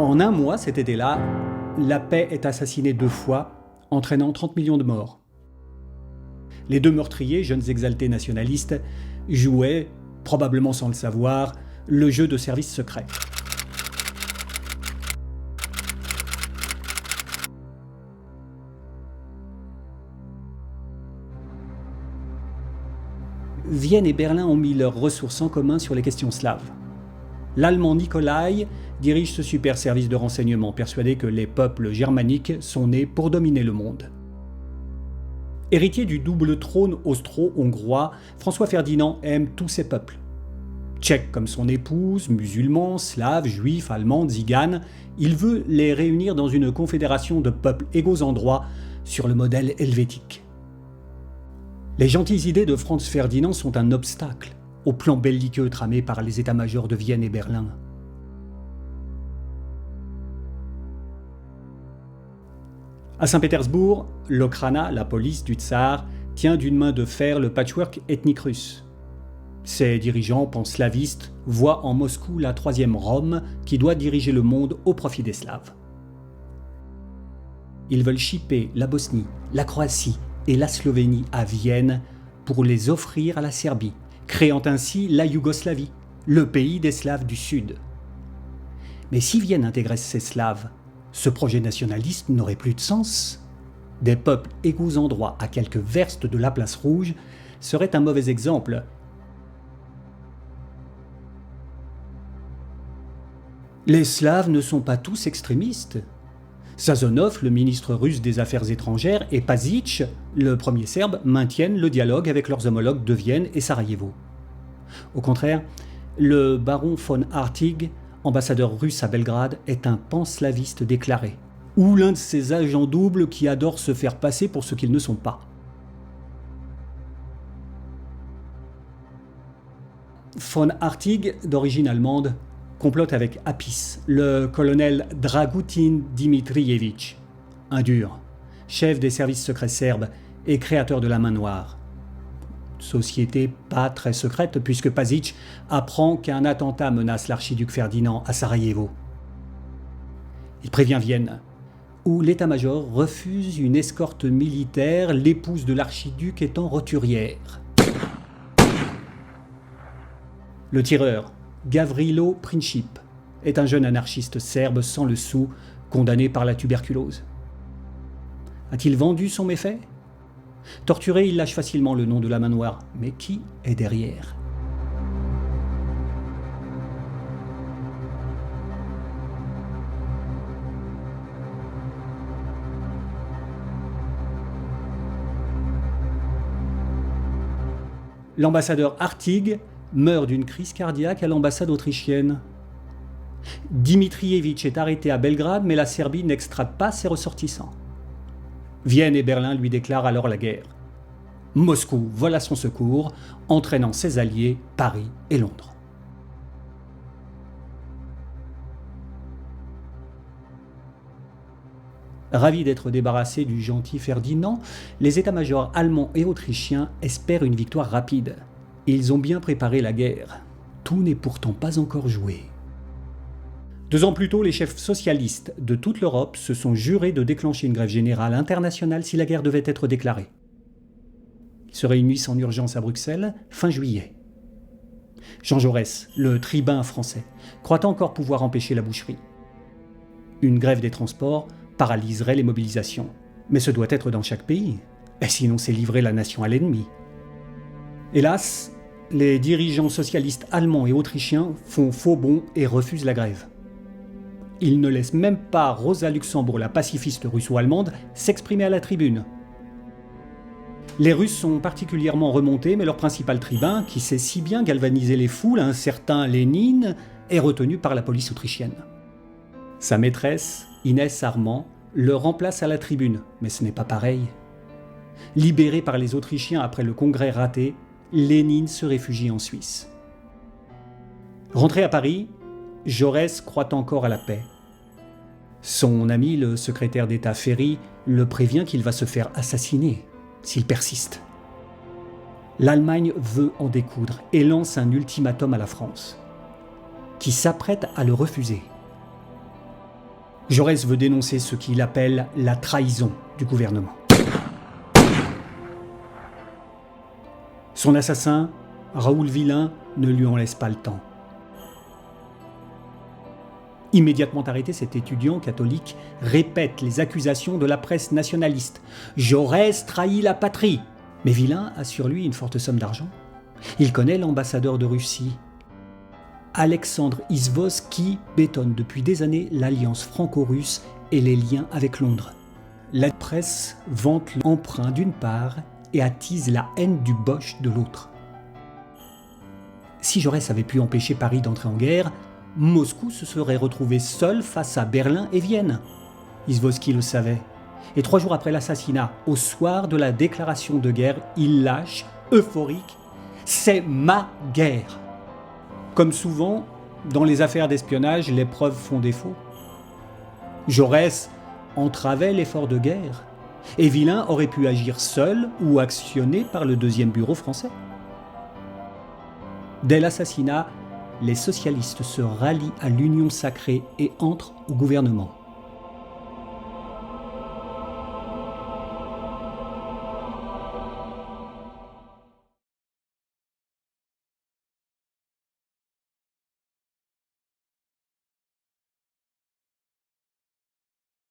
En un mois, cet été-là, la paix est assassinée 2 fois, entraînant 30 millions de morts. Les 2 meurtriers, jeunes exaltés nationalistes, jouaient, probablement sans le savoir, le jeu de service secret. Vienne et Berlin ont mis leurs ressources en commun sur les questions slaves. L'Allemand Nikolai dirige ce super service de renseignement, persuadé que les peuples germaniques sont nés pour dominer le monde. Héritier du double trône austro-hongrois, François Ferdinand aime tous ces peuples. Tchèques comme son épouse, musulmans, slaves, juifs, allemands, tziganes, il veut les réunir dans une confédération de peuples égaux en droit sur le modèle helvétique. Les gentilles idées de Franz Ferdinand sont un obstacle au plan belliqueux tramé par les états-majors de Vienne et Berlin. À Saint-Pétersbourg, l'Okhrana, la police du tsar, tient d'une main de fer le patchwork ethnique russe. Ses dirigeants pan-slavistes voient en Moscou la 3e Rome qui doit diriger le monde au profit des Slaves. Ils veulent chipper la Bosnie, la Croatie et la Slovénie à Vienne pour les offrir à la Serbie, créant ainsi la Yougoslavie, le pays des Slaves du Sud. Mais si Vienne intégrait ces Slaves, ce projet nationaliste n'aurait plus de sens. Des peuples égaux en droit à quelques verstes de la place rouge serait un mauvais exemple. Les Slaves ne sont pas tous extrémistes. Sazonov, le ministre russe des Affaires étrangères, et Pašić, le premier Serbe, maintiennent le dialogue avec leurs homologues de Vienne et Sarajevo. Au contraire, le baron von Hartig, ambassadeur russe à Belgrade, est un panslaviste déclaré, ou l'un de ces agents doubles qui adorent se faire passer pour ce qu'ils ne sont pas. Von Hartig, d'origine allemande, complote avec Apis, le colonel Dragutin Dimitrievitch, un dur, chef des services secrets serbes et créateur de la Main Noire. Société pas très secrète puisque Pašić apprend qu'un attentat menace l'archiduc Ferdinand à Sarajevo. Il prévient Vienne, où l'état-major refuse une escorte militaire, l'épouse de l'archiduc étant roturière. Le tireur, Gavrilo Princip, est un jeune anarchiste serbe sans le sou, condamné par la tuberculose. A-t-il vendu son méfait ? Torturé, il lâche facilement le nom de la Main Noire. Mais qui est derrière ? L'ambassadeur Hartig meurt d'une crise cardiaque à l'ambassade autrichienne. Dimitrievitch est arrêté à Belgrade, mais la Serbie n'extrade pas ses ressortissants. Vienne et Berlin lui déclarent alors la guerre. Moscou vole à son secours, entraînant ses alliés, Paris et Londres. Ravis d'être débarrassés du gentil Ferdinand, les états-majors allemands et autrichiens espèrent une victoire rapide. Ils ont bien préparé la guerre. Tout n'est pourtant pas encore joué. 2 ans plus tôt, les chefs socialistes de toute l'Europe se sont jurés de déclencher une grève générale internationale si la guerre devait être déclarée. Ils se réunissent en urgence à Bruxelles, fin juillet. Jean Jaurès, le tribun français, croit encore pouvoir empêcher la boucherie. Une grève des transports paralyserait les mobilisations. Mais ce doit être dans chaque pays, et sinon c'est livrer la nation à l'ennemi. Hélas, les dirigeants socialistes allemands et autrichiens font faux bond et refusent la grève. Ils ne laissent même pas Rosa Luxembourg, la pacifiste russo-allemande, s'exprimer à la tribune. Les Russes sont particulièrement remontés, mais leur principal tribun, qui sait si bien galvaniser les foules, un certain Lénine, est retenu par la police autrichienne. Sa maîtresse, Inès Armand, le remplace à la tribune, mais ce n'est pas pareil. Libéré par les Autrichiens après le congrès raté, Lénine se réfugie en Suisse. Rentré à Paris, Jaurès croit encore à la paix. Son ami, le secrétaire d'État Ferry, le prévient qu'il va se faire assassiner s'il persiste. L'Allemagne veut en découdre et lance un ultimatum à la France, qui s'apprête à le refuser. Jaurès veut dénoncer ce qu'il appelle la trahison du gouvernement. Son assassin, Raoul Villain, ne lui en laisse pas le temps. Immédiatement arrêté, cet étudiant catholique répète les accusations de la presse nationaliste. Jaurès trahit la patrie. Mais Villain a sur lui une forte somme d'argent. Il connaît l'ambassadeur de Russie, Alexandre Izvoz, qui bétonne depuis des années l'alliance franco-russe et les liens avec Londres. La presse vante l'emprunt d'une part et attise la haine du Boche de l'autre. Si Jaurès avait pu empêcher Paris d'entrer en guerre, Moscou se serait retrouvé seul face à Berlin et Vienne. Izvozki le savait. Et 3 jours après l'assassinat, au soir de la déclaration de guerre, il lâche, euphorique, « C'est ma guerre !» Comme souvent, dans les affaires d'espionnage, les preuves font défaut. Jaurès entravait l'effort de guerre, et Villain aurait pu agir seul ou actionné par le 2e bureau français. Dès l'assassinat, les socialistes se rallient à l'Union sacrée et entrent au gouvernement.